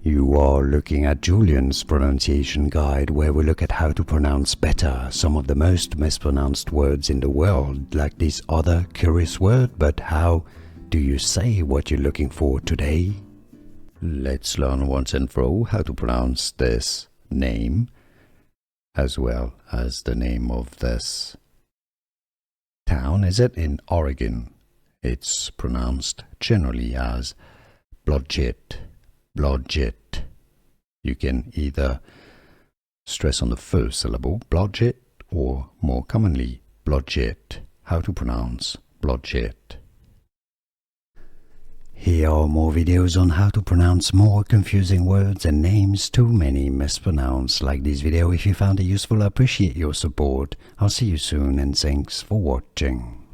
You are looking at Julian's pronunciation guide, where we look at how to pronounce better some of the most mispronounced words in the world, like this other curious word. But how do you say what you're looking for today? Let's learn once and for all how to pronounce this name, as well as the name of this town. Is it in Oregon? It's pronounced generally as Blodgett. Blodgett. You can either stress on the first syllable, Blodgett, or more commonly, Blodgett. How to pronounce Blodgett. Here are more videos on how to pronounce more confusing words and names too many mispronounced. Like this video if you found it useful. I appreciate your support. I'll see you soon and thanks for watching.